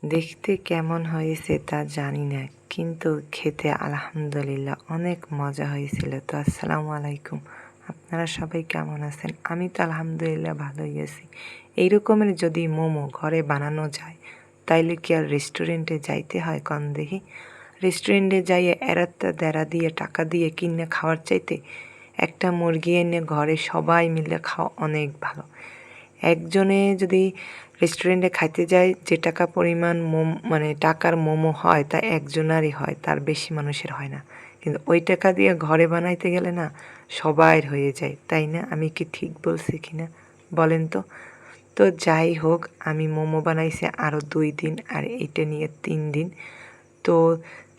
দেখতে কেমন হয়েছে তা জানি না, কিন্তু খেতে আলহামদুলিল্লাহ অনেক মজা হয়েছিল। তো আসসালামু আলাইকুম, আপনারা সবাই কেমন আছেন? আমি তো আলহামদুলিল্লাহ ভালোই আছি। এই রকমের যদি মোমো ঘরে বানানো যায় তাইলে কি আর রেস্টুরেন্টে যাইতে হয়? কন দেখি, রেস্টুরেন্টে যাইয়ে এরাত্তা দেড়া দিয়ে টাকা দিয়ে কিনে খাওয়ার চাইতে একটা মুরগি এনে ঘরে সবাই মিলে খাওয়া অনেক ভালো। একজনে যদি রেস্টুরেন্টে খাইতে যায়, যে টাকা পরিমাণ টাকার মোমো হয় তা একজনারই হয়, তার বেশি মানুষের হয় না। কিন্তু ওই টাকা দিয়ে ঘরে বানাইতে গেলে না সবাইয়ের হয়ে যায়, তাই না? আমি কি ঠিক বলছি কি না বলেন তো? তো যাই হোক, আমি মোমো বানাইছি আরও 2 দিন, আর এইটা নিয়ে 3 দিন। তো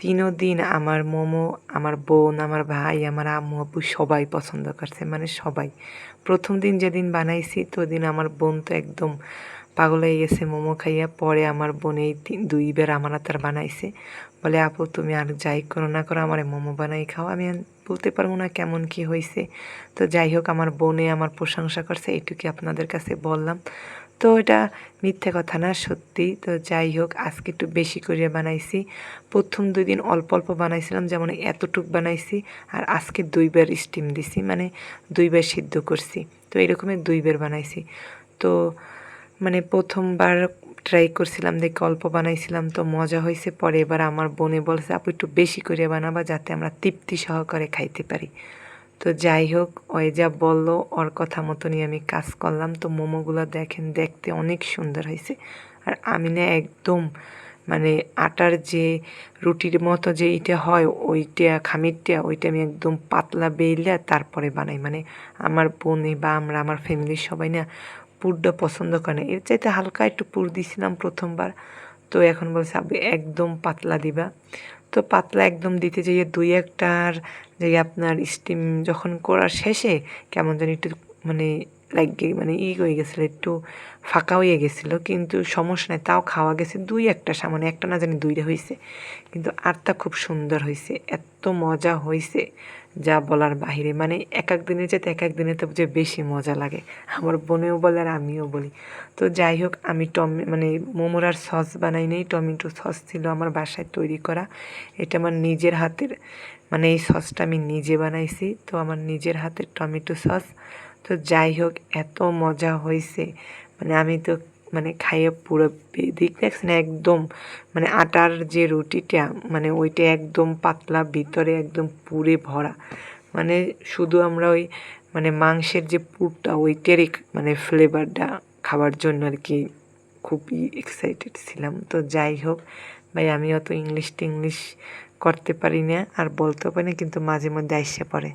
3 দিন আমার মোমো আমার বোন, আমার ভাই, আমার আম্মু আব্বু সবাই পছন্দ করছে, মানে সবাই। প্রথম দিন যেদিন বানাইছি তো ওদিন আমার বোন তো একদম পাগল হয়ে গেছে মোমো খাইয়া। পরে আমার বোন এই 2বার আমার হাতের বানাইছে, বলে আপু তুমি আর যাই করো না করো আমার মোমো বানাই খাও। আমি বলতে পারবো না কেমন কি হয়েছে। তো যাই হোক, আমার বোনে আমার প্রশংসা করছে, এইটুকু আপনাদের কাছে বললাম। তো এটা মিথ্যে কথা না, সত্যি। তো যাই হোক, আজকে একটু বেশি করে বানাইছি। প্রথম 2 দিন অল্প অল্প বানাইছিলাম, যেমন এতটুক বানাইছি। আর আজকে 2বার স্টিম দিছি, মানে 2বার সিদ্ধ করছি। তো এরকমের 2বার বানাইছি। তো প্রথমবার ট্রাই করছিলাম, দেখে অল্প বানাইছিলাম, তো মজা হয়েছে। পরে এবার আমার বোনে বলছে আপু একটু বেশি করে বানাবা, যাতে আমরা তৃপ্তি সহকারে খাইতে পারি। তো যাই হোক, ওই যা বললো ওর কথা মতনই আমি কাজ করলাম। তো মোমোগুলো দেখেন, দেখতে অনেক সুন্দর হয়েছে। আর আমি না একদম আটার যে রুটির মতো যে ইটা হয়, ওইটা খামিরটা ওইটা আমি একদম পাতলা বেইলা তারপরে বানাই। আমার বোনে বা আমার ফ্যামিলির সবাই না পুরটা পছন্দ করে না, এর চাইতে হালকা একটু পুর দিছিলাম প্রথমবার। তো এখন বলছে আপনি একদম পাতলা দিবা। তো পাতলা একদম দিতে যেয়ে 2-1টার যে আপনার স্টিম যখন করার শেষে কেমন যেন একটু লাগে হয়ে গেছিলো, একটু ফাঁকা হয়ে গেছিলো, কিন্তু সমস্যা নাই, তাও খাওয়া গেছে। 2-1টা সামান্য, একটা না জানি 2টা হয়েছে, কিন্তু আরটা খুব সুন্দর হয়েছে, এত মজা হয়েছে যা বলার বাহিরে। এক এক দিনের চাইতে এক এক দিনে তো যে বেশি মজা লাগে, আমার বোনেও বলে আর আমিও বলি। তো যাই হোক, আমি মোমোর আর সস বানাই নেই, টমেটো সস ছিল আমার বাসায় তৈরি করা। এটা আমার নিজের হাতের, এই সসটা আমি নিজে বানাইছি, তো আমার নিজের হাতের টমেটো সস। তো যাই হোক, এত মজা হয়েছে, আমি তো খাইয়ে পুরো দিক দেখছি না একদম, আটার যে রুটিটা ওইটা একদম পাতলা, ভিতরে একদম পুরে ভরা। শুধু আমরা ওই মাংসের যে পুরটা ওইটারই ফ্লেভারটা খাওয়ার জন্য আর কি খুবই এক্সাইটেড ছিলাম। তো যাই হোক ভাই, আমি অত ইংলিশ টিংলিশ করতে পারি না আর বলতেও পারি না, কিন্তু মাঝে মধ্যে আইসে পড়ে।